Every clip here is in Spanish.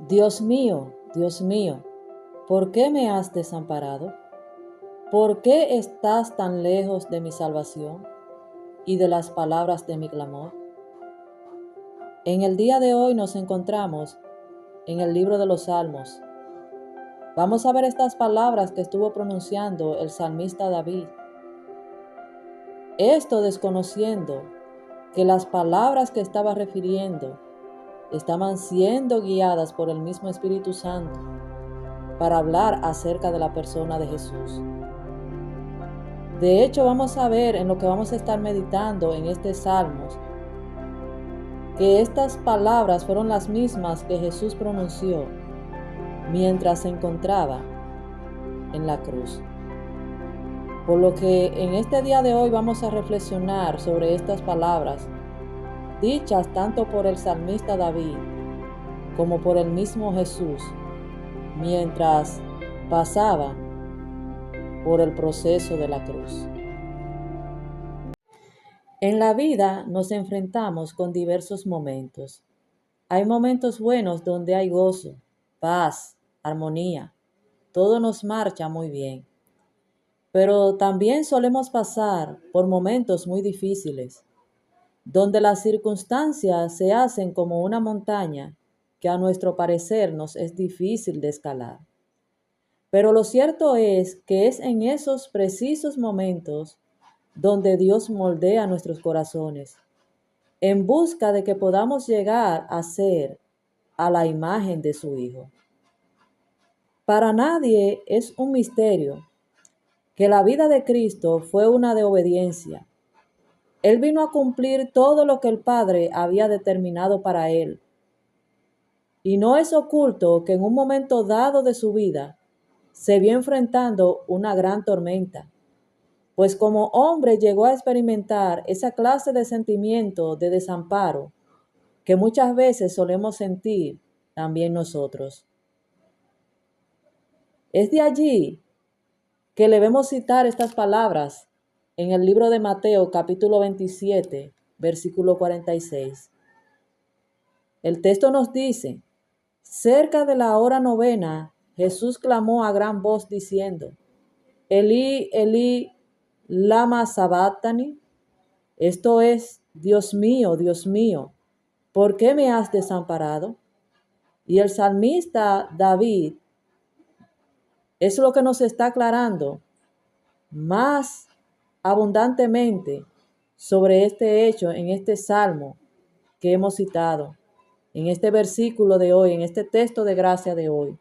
Dios mío, ¿por qué me has desamparado? ¿Por qué estás tan lejos de mi salvación y de las palabras de mi clamor? En el día de hoy nos encontramos en el libro de los Salmos. Vamos a ver estas palabras que estuvo pronunciando el salmista David. Esto desconociendo que las palabras que estaba refiriendo estaban siendo guiadas por el mismo Espíritu Santo para hablar acerca de la persona de Jesús. De hecho, vamos a ver en lo que vamos a estar meditando en este Salmos, que estas palabras fueron las mismas que Jesús pronunció mientras se encontraba en la cruz. Por lo que en este día de hoy vamos a reflexionar sobre estas palabras, dichas tanto por el salmista David como por el mismo Jesús, mientras pasaba por el proceso de la cruz. En la vida nos enfrentamos con diversos momentos. Hay momentos buenos donde hay gozo, paz, armonía. Todo nos marcha muy bien. Pero también solemos pasar por momentos muy difíciles, donde las circunstancias se hacen como una montaña que a nuestro parecer nos es difícil de escalar. Pero lo cierto es que es en esos precisos momentos donde Dios moldea nuestros corazones, en busca de que podamos llegar a ser a la imagen de su Hijo. Para nadie es un misterio que la vida de Cristo fue una de obediencia. Él vino a cumplir todo lo que el Padre había determinado para él. Y no es oculto que en un momento dado de su vida se vio enfrentando una gran tormenta, pues como hombre llegó a experimentar esa clase de sentimiento de desamparo que muchas veces solemos sentir también nosotros. Es de allí que le vemos citar estas palabras en el libro de Mateo capítulo 27, versículo 46. El texto nos dice: cerca de la hora novena, Jesús clamó a gran voz diciendo: Elí, Elí, lama sabactani. Esto es: Dios mío, ¿por qué me has desamparado? Y el salmista David es lo que nos está aclarando más abundantemente sobre este hecho en este salmo que hemos citado, en este versículo de hoy, en este texto de gracia de hoy.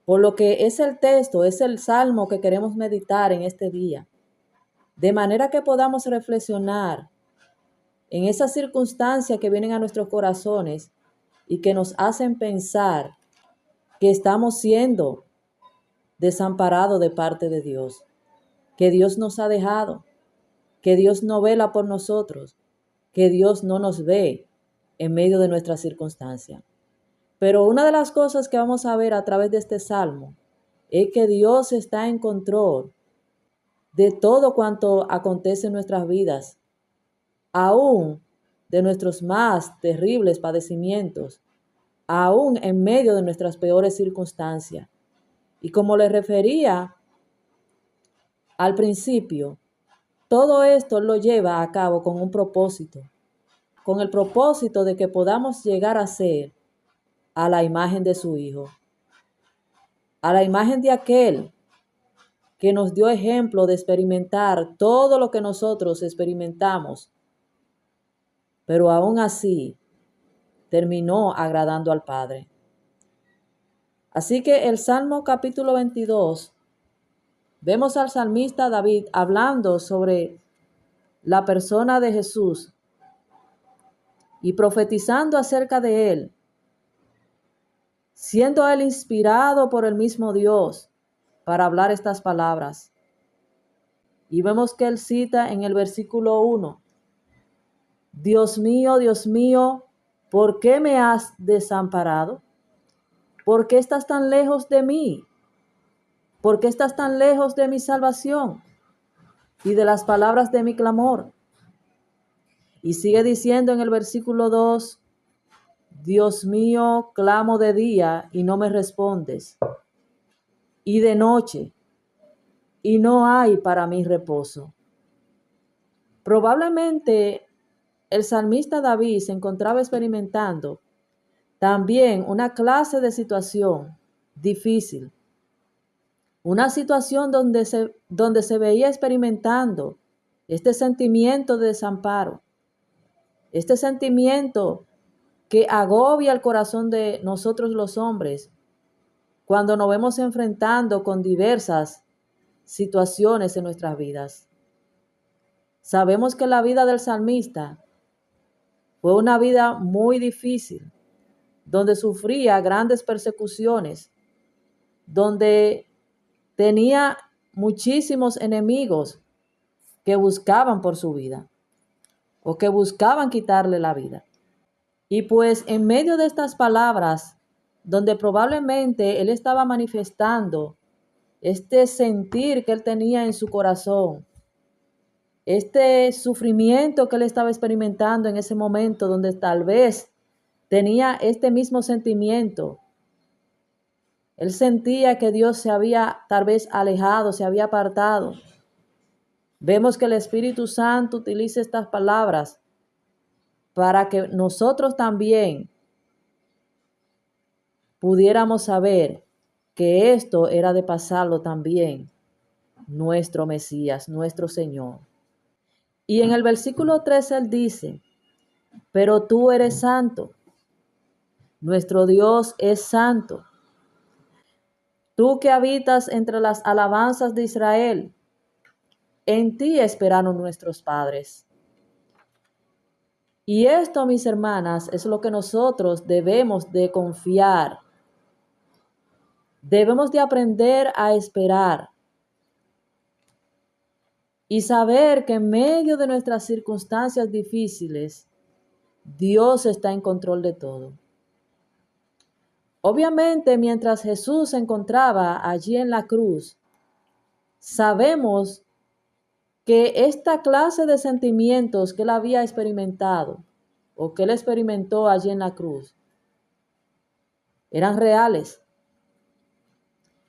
Por lo que es el texto, es el salmo que queremos meditar en este día, de manera que podamos reflexionar en esas circunstancias que vienen a nuestros corazones y que nos hacen pensar que estamos siendo desamparados de parte de Dios, que Dios nos ha dejado, que Dios no vela por nosotros, que Dios no nos ve en medio de nuestras circunstancias. Pero una de las cosas que vamos a ver a través de este salmo es que Dios está en control de todo cuanto acontece en nuestras vidas, aún de nuestros más terribles padecimientos, aún en medio de nuestras peores circunstancias. Y como le refería al principio, todo esto lo lleva a cabo con un propósito, con el propósito de que podamos llegar a ser a la imagen de su Hijo, a la imagen de aquel que nos dio ejemplo de experimentar todo lo que nosotros experimentamos, pero aún así terminó agradando al Padre. Así que el Salmo capítulo 22, vemos al salmista David hablando sobre la persona de Jesús y profetizando acerca de él, siendo él inspirado por el mismo Dios para hablar estas palabras. Y vemos que él cita en el versículo 1, Dios mío, ¿por qué me has desamparado? ¿Por qué estás tan lejos de mí? ¿Por qué estás tan lejos de mi salvación y de las palabras de mi clamor? Y sigue diciendo en el versículo 2, Dios mío, clamo de día y no me respondes, y de noche, y no hay para mí reposo. Probablemente el salmista David se encontraba experimentando también una clase de situación difícil, una situación donde se veía experimentando este sentimiento de desamparo, este sentimiento que agobia el corazón de nosotros los hombres cuando nos vemos enfrentando con diversas situaciones en nuestras vidas. Sabemos que la vida del salmista fue una vida muy difícil, donde sufría grandes persecuciones, donde tenía muchísimos enemigos que buscaban por su vida o que buscaban quitarle la vida. Y pues en medio de estas palabras, donde probablemente él estaba manifestando este sentir que él tenía en su corazón, este sufrimiento que él estaba experimentando en ese momento, donde tal vez tenía este mismo sentimiento. Él sentía que Dios se había tal vez alejado, se había apartado. Vemos que el Espíritu Santo utiliza estas palabras para que nosotros también pudiéramos saber que esto era de pasarlo también nuestro Mesías, nuestro Señor. Y en el versículo 3 él dice, pero tú eres santo, nuestro Dios es santo. Tú que habitas entre las alabanzas de Israel, en ti esperaron nuestros padres. Y esto, mis hermanas, es lo que nosotros debemos de confiar. Debemos de aprender a esperar y saber que en medio de nuestras circunstancias difíciles, Dios está en control de todo. Obviamente, mientras Jesús se encontraba allí en la cruz, sabemos que esta clase de sentimientos que él había experimentado o que él experimentó allí en la cruz eran reales.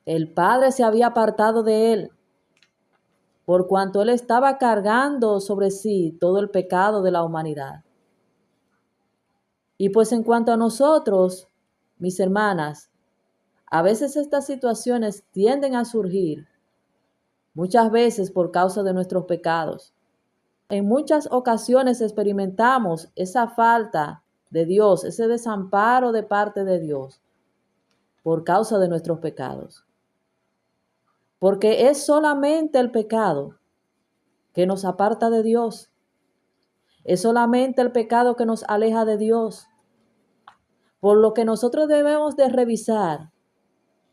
El Padre se había apartado de él por cuanto él estaba cargando sobre sí todo el pecado de la humanidad. Y pues en cuanto a nosotros, mis hermanas, a veces estas situaciones tienden a surgir muchas veces por causa de nuestros pecados. En muchas ocasiones experimentamos esa falta de Dios, ese desamparo de parte de Dios por causa de nuestros pecados. Porque es solamente el pecado que nos aparta de Dios. Es solamente el pecado que nos aleja de Dios. Por lo que nosotros debemos de revisar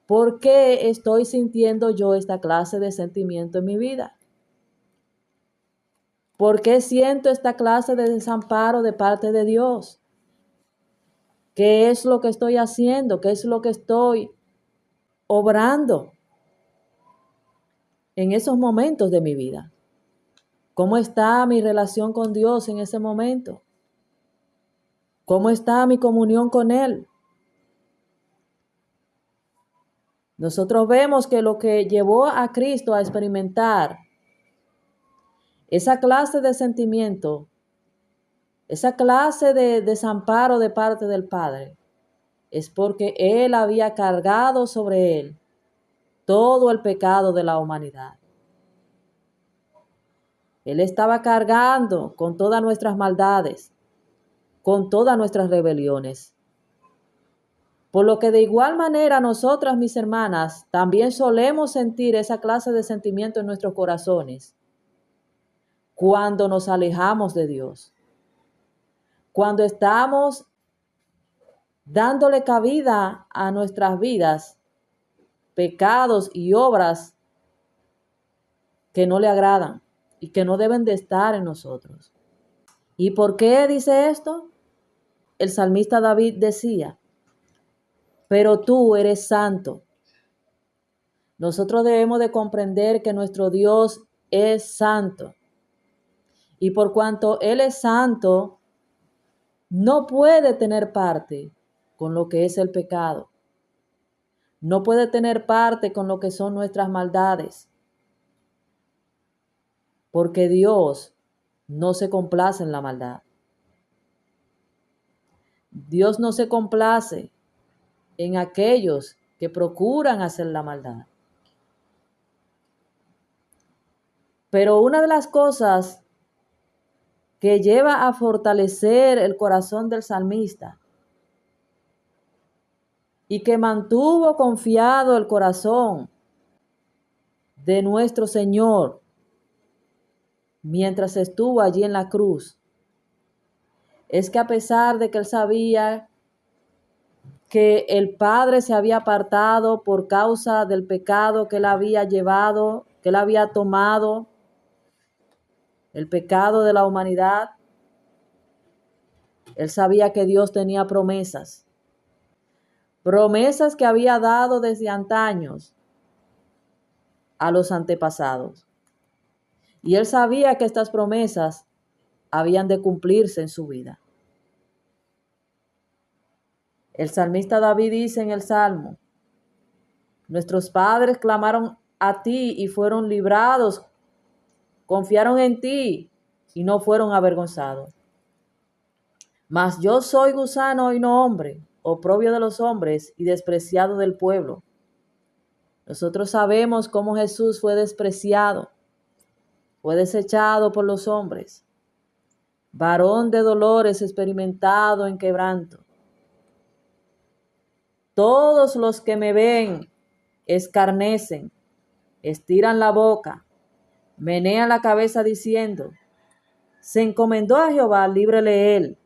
por qué estoy sintiendo yo esta clase de sentimiento en mi vida. ¿Por qué siento esta clase de desamparo de parte de Dios? ¿Qué es lo que estoy haciendo? ¿Qué es lo que estoy obrando en esos momentos de mi vida? ¿Cómo está mi relación con Dios en ese momento? ¿Cómo está mi comunión con Él? Nosotros vemos que lo que llevó a Cristo a experimentar esa clase de sentimiento, esa clase de desamparo de parte del Padre, es porque Él había cargado sobre Él todo el pecado de la humanidad. Él estaba cargando con todas nuestras maldades, con todas nuestras rebeliones. Por lo que de igual manera nosotras, mis hermanas, también solemos sentir esa clase de sentimiento en nuestros corazones cuando nos alejamos de Dios, cuando estamos dándole cabida a nuestras vidas, pecados y obras que no le agradan y que no deben de estar en nosotros. ¿Y por qué dice esto? El salmista David decía, pero tú eres santo. Nosotros debemos de comprender que nuestro Dios es santo. Y por cuanto Él es santo, no puede tener parte con lo que es el pecado. No puede tener parte con lo que son nuestras maldades. Porque Dios no se complace en la maldad. Dios no se complace en aquellos que procuran hacer la maldad. Pero una de las cosas que lleva a fortalecer el corazón del salmista y que mantuvo confiado el corazón de nuestro Señor mientras estuvo allí en la cruz, es que a pesar de que él sabía que el Padre se había apartado por causa del pecado que él había llevado, que él había tomado, el pecado de la humanidad, él sabía que Dios tenía promesas que había dado desde antaños a los antepasados. Y él sabía que estas promesas habían de cumplirse en su vida. El salmista David dice en el Salmo: nuestros padres clamaron a ti y fueron librados, confiaron en ti y no fueron avergonzados. Mas yo soy gusano y no hombre, oprobio de los hombres y despreciado del pueblo. Nosotros sabemos cómo Jesús fue despreciado, fue desechado por los hombres, varón de dolores, experimentado en quebranto. Todos los que me ven escarnecen, estiran la boca, menean la cabeza diciendo: se encomendó a Jehová, líbrele él.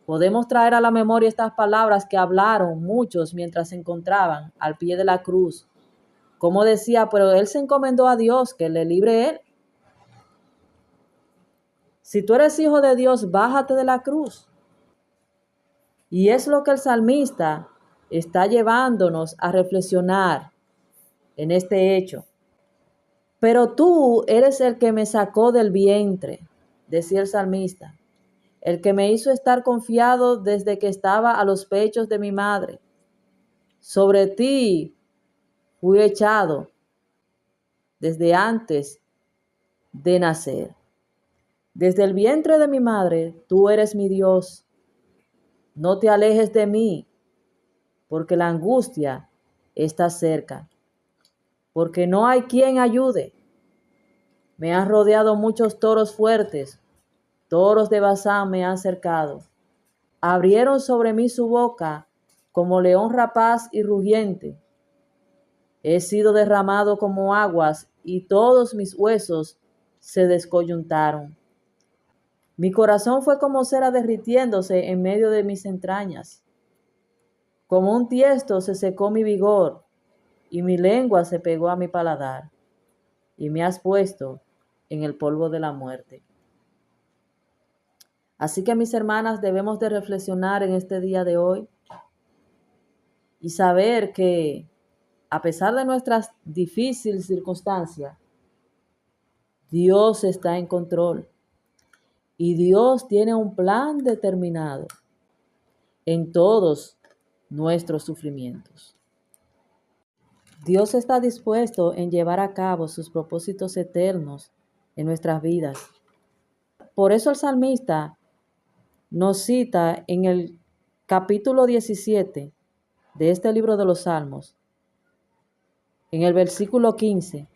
Podemos traer a la memoria estas palabras que hablaron muchos mientras se encontraban al pie de la cruz. Como decía, pero él se encomendó a Dios, que le libre él. Si tú eres hijo de Dios, bájate de la cruz. Y es lo que el salmista está llevándonos a reflexionar en este hecho. Pero tú eres el que me sacó del vientre, decía el salmista, el que me hizo estar confiado desde que estaba a los pechos de mi madre. Sobre ti fui echado desde antes de nacer. Desde el vientre de mi madre, tú eres mi Dios. No te alejes de mí, porque la angustia está cerca, porque no hay quien ayude. Me han rodeado muchos toros fuertes, toros de Basán me han cercado. Abrieron sobre mí su boca como león rapaz y rugiente. He sido derramado como aguas y todos mis huesos se descoyuntaron. Mi corazón fue como cera derritiéndose en medio de mis entrañas. Como un tiesto se secó mi vigor y mi lengua se pegó a mi paladar, y me has puesto en el polvo de la muerte. Así que, mis hermanas, debemos de reflexionar en este día de hoy y saber que a pesar de nuestras difíciles circunstancias, Dios está en control y Dios tiene un plan determinado en todos nuestros sufrimientos. Dios está dispuesto en llevar a cabo sus propósitos eternos en nuestras vidas. Por eso el salmista nos cita en el capítulo 17 de este libro de los Salmos, en el versículo 15: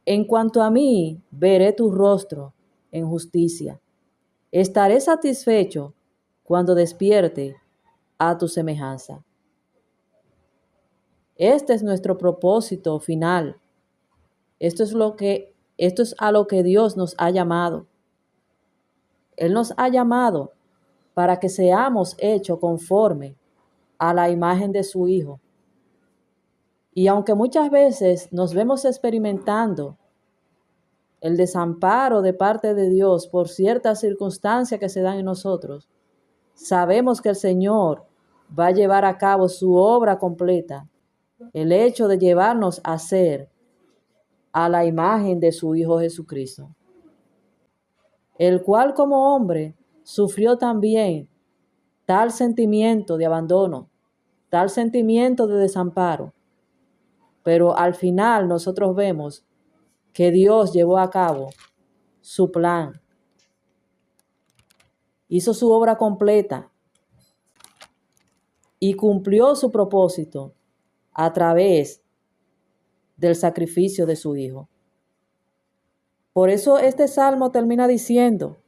en cuanto a mí, veré tu rostro en justicia. Estaré satisfecho cuando despierte a tu semejanza. Este es nuestro propósito final. Esto es a lo que Dios nos ha llamado. Él nos ha llamado para que seamos hechos conforme a la imagen de su Hijo. Y aunque muchas veces nos vemos experimentando el desamparo de parte de Dios por ciertas circunstancias que se dan en nosotros, sabemos que el Señor va a llevar a cabo su obra completa, el hecho de llevarnos a ser a la imagen de su Hijo Jesucristo, el cual como hombre sufrió también tal sentimiento de abandono, tal sentimiento de desamparo. Pero al final nosotros vemos que Dios llevó a cabo su plan, hizo su obra completa y cumplió su propósito a través del sacrificio de su Hijo. Por eso este salmo termina diciendo: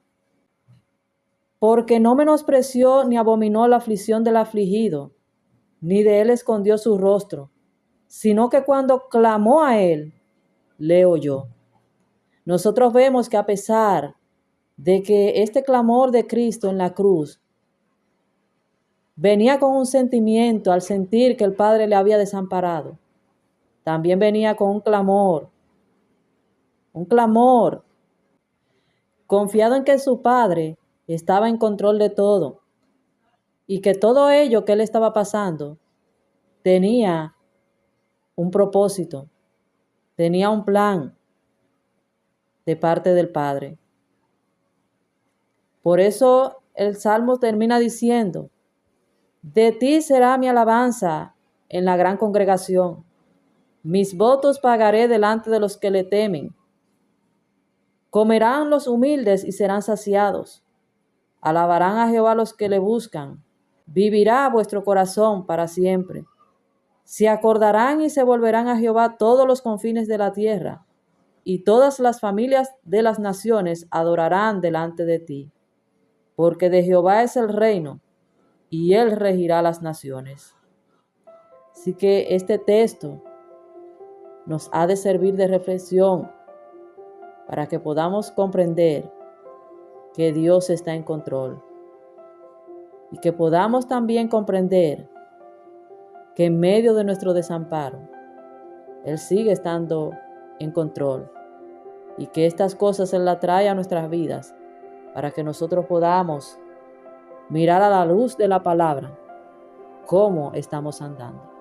porque no menospreció ni abominó la aflicción del afligido, ni de él escondió su rostro, sino que cuando clamó a él, le oyó. Nosotros vemos que a pesar de que este clamor de Cristo en la cruz venía con un sentimiento al sentir que el Padre le había desamparado, también venía con un clamor confiado en que su Padre estaba en control de todo y que todo ello que él estaba pasando tenía un propósito, tenía un plan de parte del Padre. Por eso el Salmo termina diciendo: de ti será mi alabanza en la gran congregación. Mis votos pagaré delante de los que le temen. Comerán los humildes y serán saciados. Alabarán a Jehová los que le buscan. Vivirá vuestro corazón para siempre. Se acordarán y se volverán a Jehová todos los confines de la tierra, y todas las familias de las naciones adorarán delante de ti. Porque de Jehová es el reino, y él regirá las naciones. Así que este texto nos ha de servir de reflexión para que podamos comprender que Dios está en control y que podamos también comprender que en medio de nuestro desamparo, Él sigue estando en control y que estas cosas Él las trae a nuestras vidas para que nosotros podamos mirar a la luz de la palabra cómo estamos andando.